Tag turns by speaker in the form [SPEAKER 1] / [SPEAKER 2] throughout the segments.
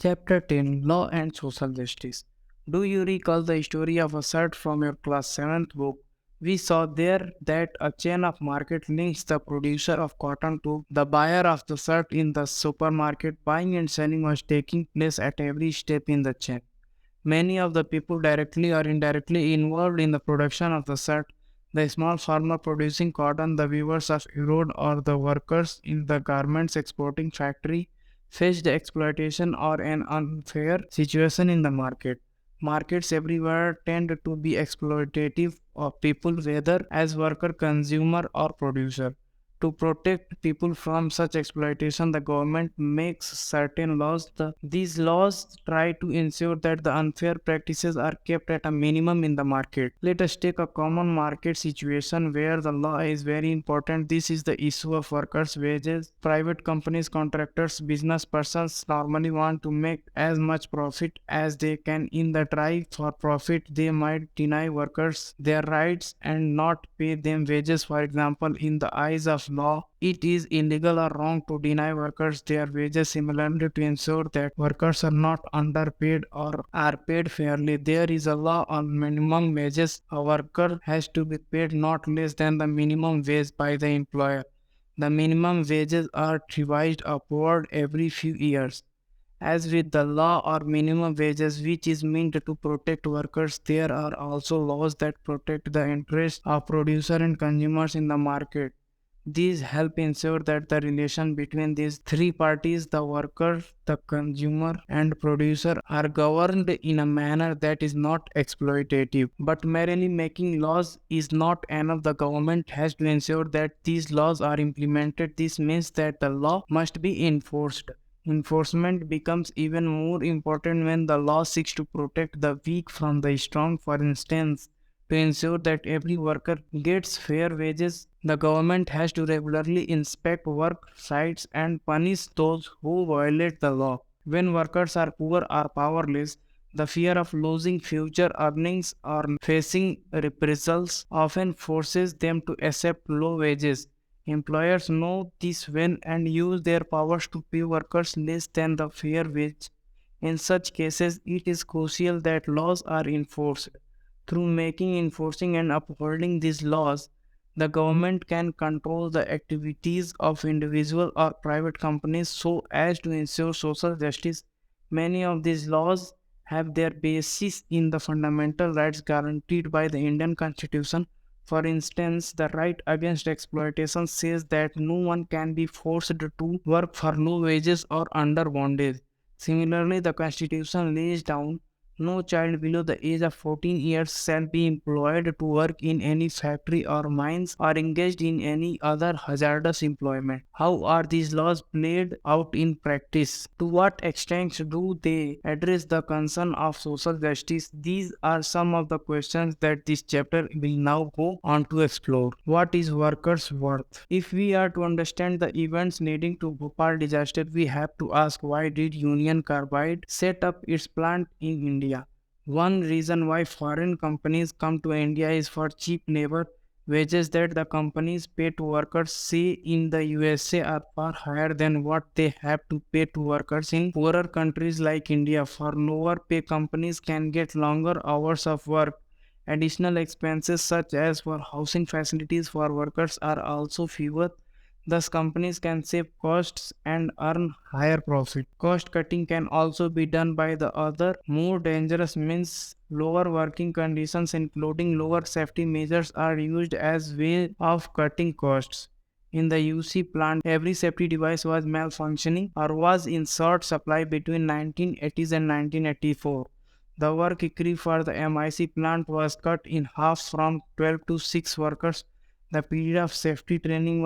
[SPEAKER 1] Chapter 10 Law and Social Justice. Do you recall the story of a shirt from your class 7th book? We saw there that a chain of market links the producer of cotton to the buyer of the shirt in the supermarket. Buying and selling was taking place at every step in the chain. Many of the people directly or indirectly involved in the production of the shirt, the small farmer producing cotton, the weavers of road, or the workers in the garments exporting factory, faced exploitation or an unfair situation in the market. Markets everywhere tend to be exploitative of people, whether as worker, consumer, or producer. To protect people from such exploitation, the government makes certain laws. These laws try to ensure that the unfair practices are kept at a minimum in the market. Let us take a common market situation where the law is very important. This is the issue of workers' wages. Private companies, contractors, business persons normally want to make as much profit as they can. In the drive for profit, they might deny workers their rights and not pay them wages. For example, in the eyes of law, it is illegal or wrong to deny workers their wages. Similarly, to ensure that workers are not underpaid or are paid fairly, there is a law on minimum wages. A worker has to be paid not less than the minimum wage by the employer. The minimum wages are revised upward every few years. As with the law or minimum wages, which is meant to protect workers, there are also laws that protect the interests of producer and consumers in the market. These help ensure that the relation between these three parties, the worker, the consumer, and producer, are governed in a manner that is not exploitative. But merely making laws is not enough. The government has to ensure that these laws are implemented. This means that the law must be enforced. Enforcement becomes even more important when the law seeks to protect the weak from the strong. For instance, to ensure that every worker gets fair wages, the government has to regularly inspect work sites and punish those who violate the law. When workers are poor or powerless, the fear of losing future earnings or facing reprisals often forces them to accept low wages. Employers know this when and use their powers to pay workers less than the fair wage. In such cases, it is crucial that laws are enforced. Through making, enforcing, and upholding these laws, the government can control the activities of individual or private companies so as to ensure social justice. Many of these laws have their basis in the fundamental rights guaranteed by the Indian Constitution. For instance, the right against exploitation says that no one can be forced to work for low wages or under bondage. Similarly, the Constitution lays down no child below the age of 14 years shall be employed to work in any factory or mines or engaged in any other hazardous employment. How are these laws played out in practice? To what extent do they address the concern of social justice? These are some of the questions that this chapter will now go on to explore. What is workers' worth? If we are to understand the events leading to Bhopal disaster, we have to ask, why did Union Carbide set up its plant in India? One reason why foreign companies come to India is for cheap labor. Wages that the companies pay to workers, say in the USA, are far higher than what they have to pay to workers in poorer countries like India. For lower pay, companies can get longer hours of work. Additional expenses such as for housing facilities for workers are also fewer. Thus, companies can save costs and earn higher profit. Cost cutting can also be done by the other more dangerous means. Lower working conditions, including lower safety measures, are used as way of cutting costs. In the UC plant, every safety device was malfunctioning or was in short supply between 1980s and 1984. The work crew for the MIC plant was cut in half from 12 to 6 workers. The period of safety training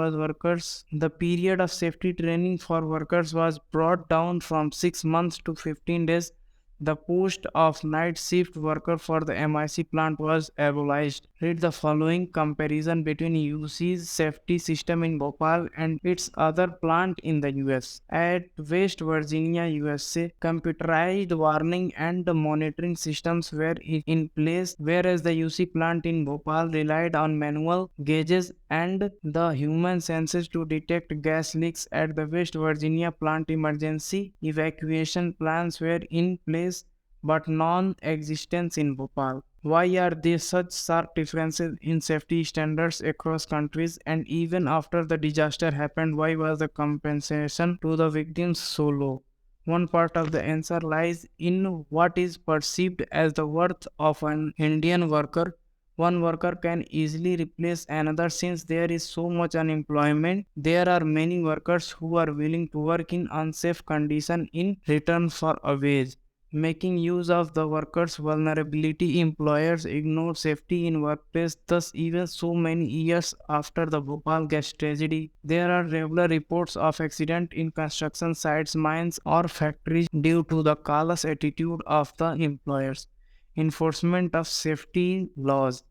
[SPEAKER 1] for workers was brought down from 6 months to 15 days. The post of night shift worker for the MIC plant was abolished. Read the following comparison between UC's safety system in Bhopal and its other plant in the US. At West Virginia, USA, computerized warning and monitoring systems were in place, whereas the UC plant in Bhopal relied on manual gauges and the human senses to detect gas leaks. At the West Virginia plant, emergency evacuation plans were in place but non-existent in Bhopal. Why are there such stark differences in safety standards across countries? And even after the disaster happened, why was the compensation to the victims so low? One part of the answer lies in what is perceived as the worth of an Indian worker. One worker can easily replace another since there is so much unemployment. There are many workers who are willing to work in unsafe conditions in return for a wage. Making use of the workers' vulnerability, employers ignore safety in workplace. Thus, even so many years after the Bhopal gas tragedy, there are regular reports of accidents in construction sites, mines, or factories due to the callous attitude of the employers. Enforcement of safety laws.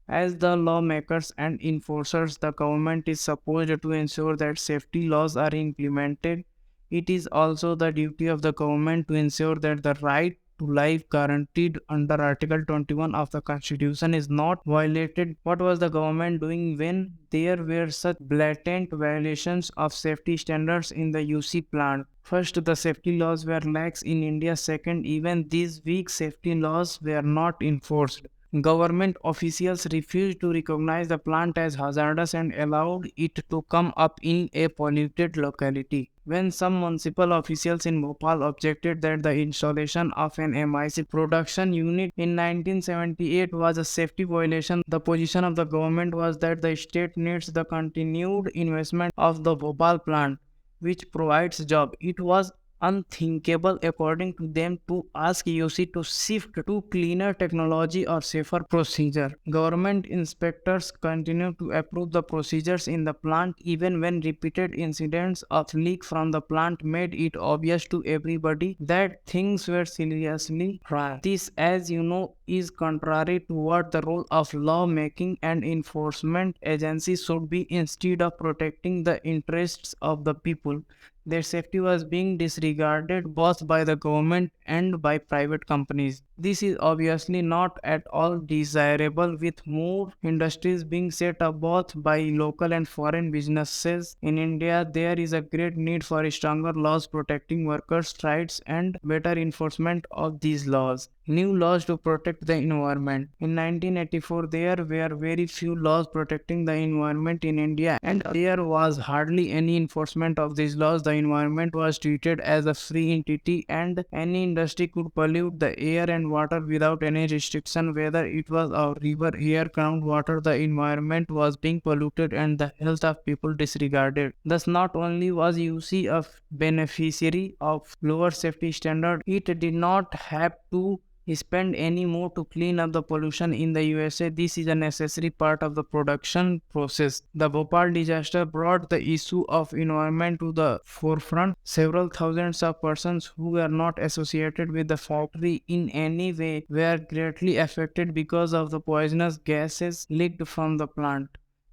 [SPEAKER 1] As the lawmakers and enforcers, the government is supposed to ensure that safety laws are implemented. It is also the duty of the government to ensure that the right to life guaranteed under Article 21 of the Constitution is not violated. What was the government doing when there were such blatant violations of safety standards in the UC plant? First, the safety laws were lax in India. Second, even these weak safety laws were not enforced. Government officials refused to recognize the plant as hazardous and allowed it to come up in a polluted locality. When some municipal officials in Bhopal objected that the installation of an MIC production unit in 1978 was a safety violation, the position of the government was that the state needs the continued investment of the Bhopal plant, which provides jobs. It was unthinkable, according to them, to ask UC to shift to cleaner technology or safer procedure. Government inspectors continue to approve the procedures in the plant even when repeated incidents of leak from the plant made it obvious to everybody that things were seriously wrong. This, as you know, is contrary to what the role of lawmaking and enforcement agencies should be. Instead of protecting the interests of the people, their safety was being disregarded both by the government and by private companies. This is obviously not at all desirable, with more industries being set up both by local and foreign businesses. In India, there is a great need for stronger laws protecting workers' rights and better enforcement of these laws. New laws to protect the environment. In 1984, there were very few laws protecting the environment in India, and there was hardly any enforcement of these laws. The environment was treated as a free entity, and any industry could pollute the air and water without any restriction. Whether it was a river, air, groundwater, the environment was being polluted and the health of people disregarded. Thus, not only was UC a beneficiary of lower safety standard, it did not have to spend any more to clean up the pollution in the USA. This is a necessary part of the production process. The Bhopal disaster brought the issue of environment to the forefront. Several thousands of persons who were not associated with the factory in any way were greatly affected because of the poisonous gases leaked from the plant.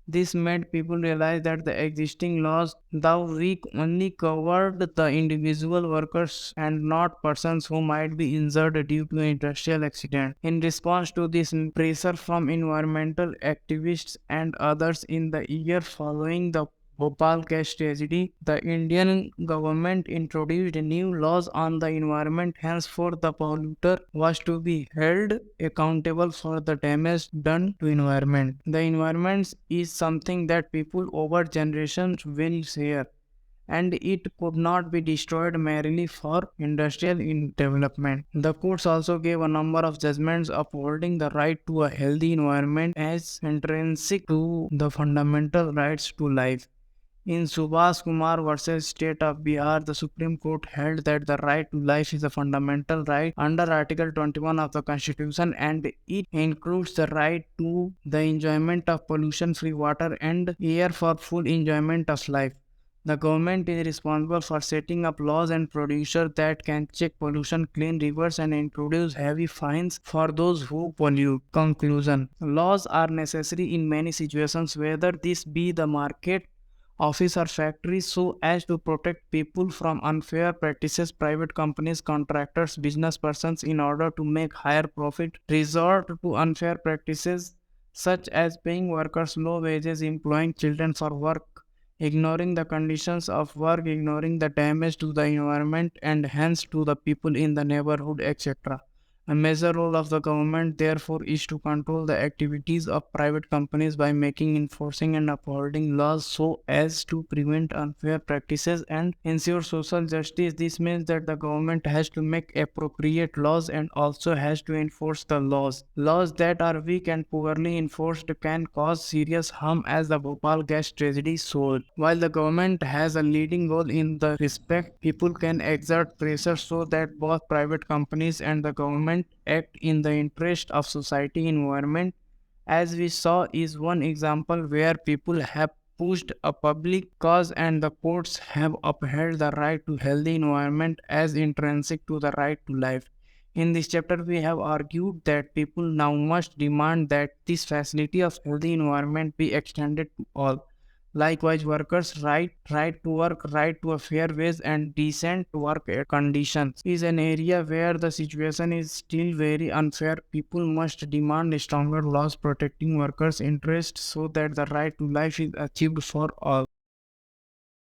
[SPEAKER 1] This made people realize that the existing laws, though weak, only covered the individual workers and not persons who might be injured due to industrial accident. In response to this pressure from environmental activists and others in the year following the Bhopal gas tragedy, the Indian government introduced new laws on the environment. Henceforth, the polluter was to be held accountable for the damage done to environment. The environment is something that people over generations will share, and it could not be destroyed merely for industrial development. The courts also gave a number of judgments upholding the right to a healthy environment as intrinsic to the fundamental rights to life. In Subhas Kumar versus State of Bihar, the Supreme Court held that the right to life is a fundamental right under Article 21 of the Constitution, and it includes the right to the enjoyment of pollution-free water and air for full enjoyment of life. The government is responsible for setting up laws and procedures that can check pollution, clean rivers, and introduce heavy fines for those who pollute. Conclusion: laws are necessary in many situations, whether this be the market, office, or factory, so as to protect people from unfair practices. Private companies, contractors, business persons, in order to make higher profit, resort to unfair practices such as paying workers low wages, employing children for work, ignoring the conditions of work, ignoring the damage to the environment and hence to the people in the neighborhood, etc. A major role of the government, therefore, is to control the activities of private companies by making, enforcing, and upholding laws so as to prevent unfair practices and ensure social justice. This means that the government has to make appropriate laws and also has to enforce the laws. Laws that are weak and poorly enforced can cause serious harm, as the Bhopal gas tragedy showed. While the government has a leading role in the respect, people can exert pressure so that both private companies and the government act in the interest of society. Environment, as we saw, is one example where people have pushed a public cause and the courts have upheld the right to healthy environment as intrinsic to the right to life. In this chapter, we have argued that people now must demand that this facility of healthy environment be extended to all. Likewise, workers' right to work, right to a fair wage, and decent work conditions is an area where the situation is still very unfair. People must demand stronger laws protecting workers' interests so that the right to life is achieved for all.